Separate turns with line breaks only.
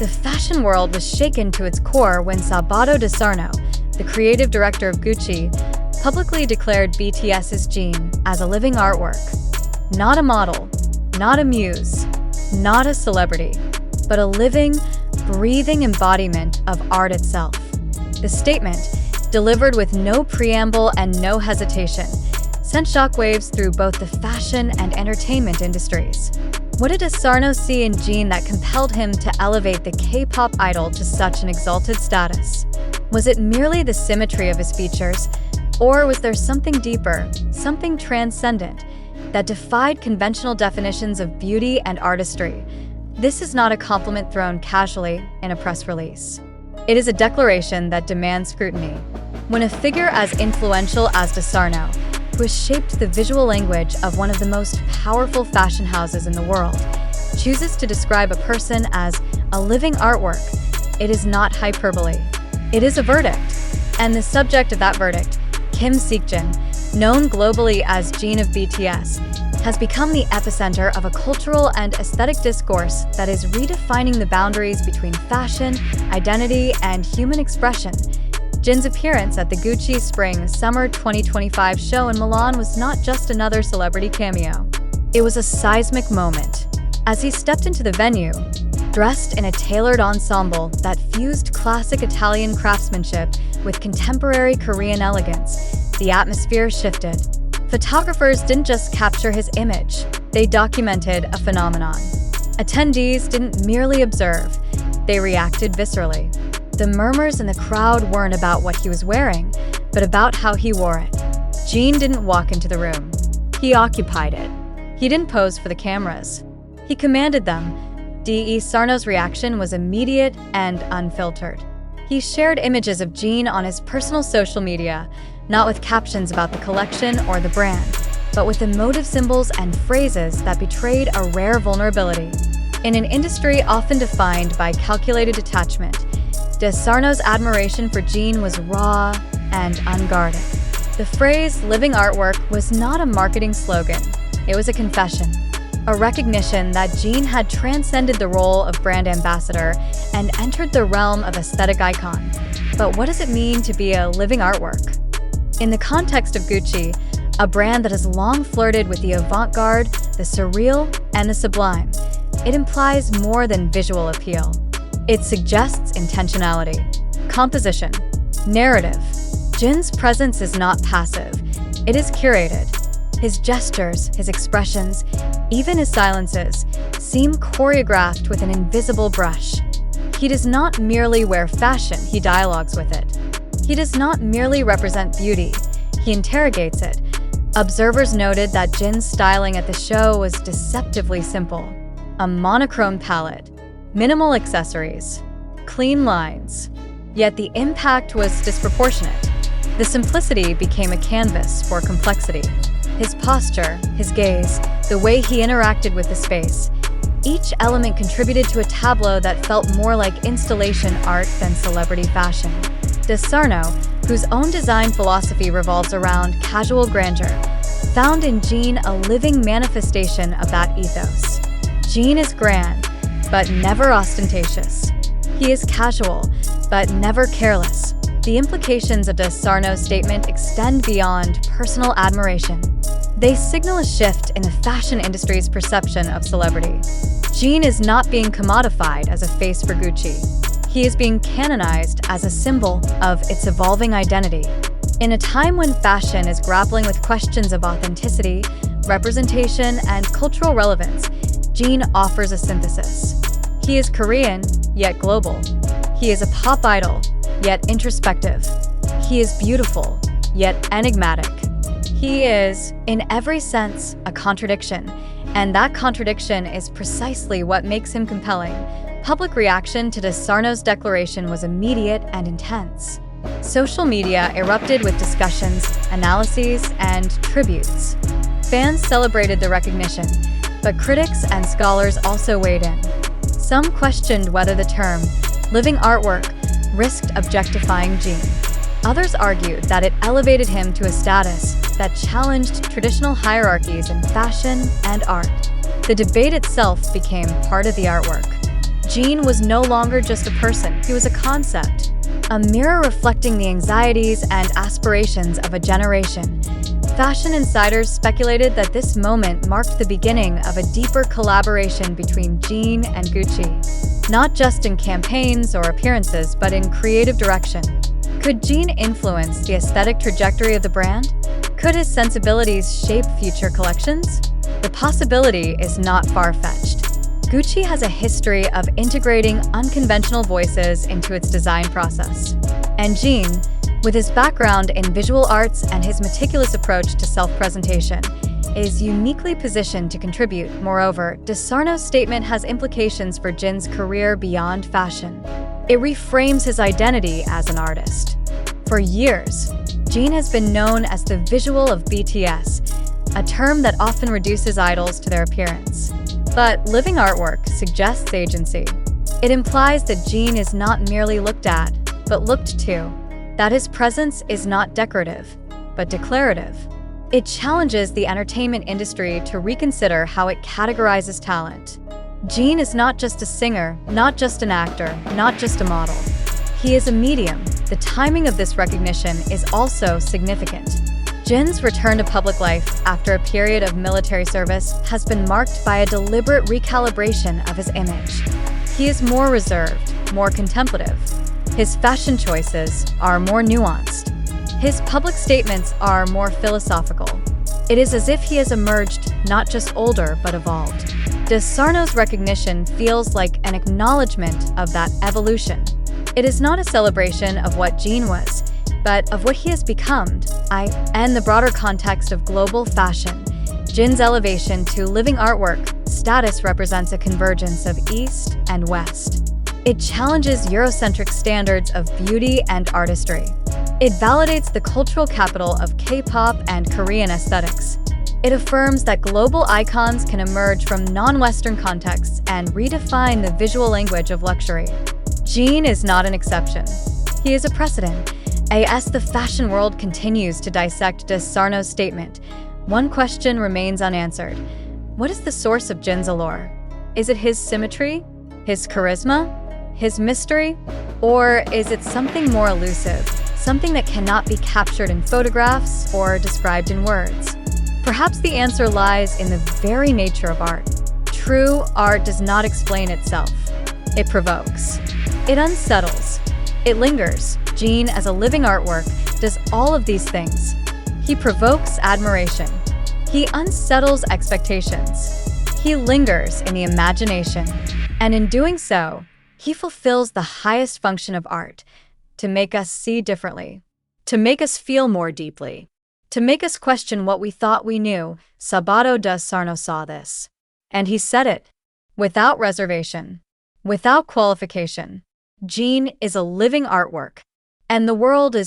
The fashion world was shaken to its core when Sabato De Sarno, the creative director of Gucci, publicly declared BTS's Jin as a living artwork. Not a model, not a muse, not a celebrity, but a living, breathing embodiment of art itself. The statement, delivered with no preamble and no hesitation, sent shockwaves through both the fashion and entertainment industries. What did De Sarno see in Jin that compelled him to elevate the K-pop idol to such an exalted status? Was it merely the symmetry of his features, or was there something deeper, something transcendent, that defied conventional definitions of beauty and artistry? This is not a compliment thrown casually in a press release. It is a declaration that demands scrutiny. When a figure as influential as De Sarno, who has shaped the visual language of one of the most powerful fashion houses in the world, chooses to describe a person as a living artwork, it is not hyperbole. It is a verdict. And the subject of that verdict, Kim Seokjin, known globally as Jin of BTS, has become the epicenter of a cultural and aesthetic discourse that is redefining the boundaries between fashion, identity, and human expression. Jin's appearance at the Gucci Spring/Summer 2025 show in Milan was not just another celebrity cameo. It was a seismic moment. As he stepped into the venue, dressed in a tailored ensemble that fused classic Italian craftsmanship with contemporary Korean elegance, the atmosphere shifted. Photographers didn't just capture his image, they documented a phenomenon. Attendees didn't merely observe, they reacted viscerally. The murmurs in the crowd weren't about what he was wearing, but about how he wore it. Jin didn't walk into the room. He occupied it. He didn't pose for the cameras. He commanded them. De Sarno's reaction was immediate and unfiltered. He shared images of Jin on his personal social media, not with captions about the collection or the brand, but with emotive symbols and phrases that betrayed a rare vulnerability. In an industry often defined by calculated detachment, De Sarno's admiration for Jin was raw and unguarded. The phrase "living artwork" was not a marketing slogan, it was a confession. A recognition that Jin had transcended the role of brand ambassador and entered the realm of aesthetic icon. But what does it mean to be a living artwork? In the context of Gucci, a brand that has long flirted with the avant-garde, the surreal, and the sublime, it implies more than visual appeal. It suggests intentionality, composition, narrative. Jin's presence is not passive, it is curated. His gestures, his expressions, even his silences, seem choreographed with an invisible brush. He does not merely wear fashion, he dialogues with it. He does not merely represent beauty, he interrogates it. Observers noted that Jin's styling at the show was deceptively simple. A monochrome palette, minimal accessories, clean lines. Yet the impact was disproportionate. The simplicity became a canvas for complexity. His posture, his gaze, the way he interacted with the space, each element contributed to a tableau that felt more like installation art than celebrity fashion. De Sarno, whose own design philosophy revolves around casual grandeur, found in Jin a living manifestation of that ethos. Jin is grand, but never ostentatious. He is casual, but never careless. The implications of De Sarno's statement extend beyond personal admiration. They signal a shift in the fashion industry's perception of celebrity. Jin is not being commodified as a face for Gucci. He is being canonized as a symbol of its evolving identity. In a time when fashion is grappling with questions of authenticity, representation, and cultural relevance, Jin offers a synthesis. He is Korean, yet global. He is a pop idol, yet introspective. He is beautiful, yet enigmatic. He is, in every sense, a contradiction, and that contradiction is precisely what makes him compelling. Public reaction to De Sarno's declaration was immediate and intense. Social media erupted with discussions, analyses, and tributes. Fans celebrated the recognition, but critics and scholars also weighed in. Some questioned whether the term "living artwork" risked objectifying Jin. Others argued that it elevated him to a status that challenged traditional hierarchies in fashion and art. The debate itself became part of the artwork. Jin was no longer just a person, he was a concept, a mirror reflecting the anxieties and aspirations of a generation. Fashion insiders speculated that this moment marked the beginning of a deeper collaboration between Jin and Gucci, not just in campaigns or appearances, but in creative direction. Could Jin influence the aesthetic trajectory of the brand? Could his sensibilities shape future collections? The possibility is not far-fetched. Gucci has a history of integrating unconventional voices into its design process. And Jin, with his background in visual arts and his meticulous approach to self-presentation, is uniquely positioned to contribute. Moreover, De Sarno's statement has implications for Jin's career beyond fashion. It reframes his identity as an artist. For years, Jin has been known as the visual of BTS, a term that often reduces idols to their appearance. But living artwork suggests agency. It implies that Jin is not merely looked at, but looked to, that his presence is not decorative, but declarative. It challenges the entertainment industry to reconsider how it categorizes talent. Jin is not just a singer, not just an actor, not just a model. He is a medium. The timing of this recognition is also significant. Jin's return to public life after a period of military service has been marked by a deliberate recalibration of his image. He is more reserved, more contemplative. His fashion choices are more nuanced. His public statements are more philosophical. It is as if he has emerged not just older, but evolved. De Sarno's recognition feels like an acknowledgement of that evolution. It is not a celebration of what Jin was, but of what he has become. In the broader context of global fashion, Jin's elevation to living artwork status represents a convergence of East and West. It challenges Eurocentric standards of beauty and artistry. It validates the cultural capital of K-pop and Korean aesthetics. It affirms that global icons can emerge from non-Western contexts and redefine the visual language of luxury. Jin is not an exception. He is a precedent. As the fashion world continues to dissect De Sarno's statement, one question remains unanswered. What is the source of Jin's allure? Is it his symmetry? His charisma? His mystery? Or is it something more elusive, something that cannot be captured in photographs or described in words? Perhaps the answer lies in the very nature of art. True art does not explain itself. It provokes. It unsettles. It lingers. Jin, as a living artwork, does all of these things. He provokes admiration. He unsettles expectations. He lingers in the imagination. And in doing so, he fulfills the highest function of art, to make us see differently, to make us feel more deeply, to make us question what we thought we knew. Sabato De Sarno saw this. And he said it, without reservation, without qualification. Jin is a living artwork, and the world is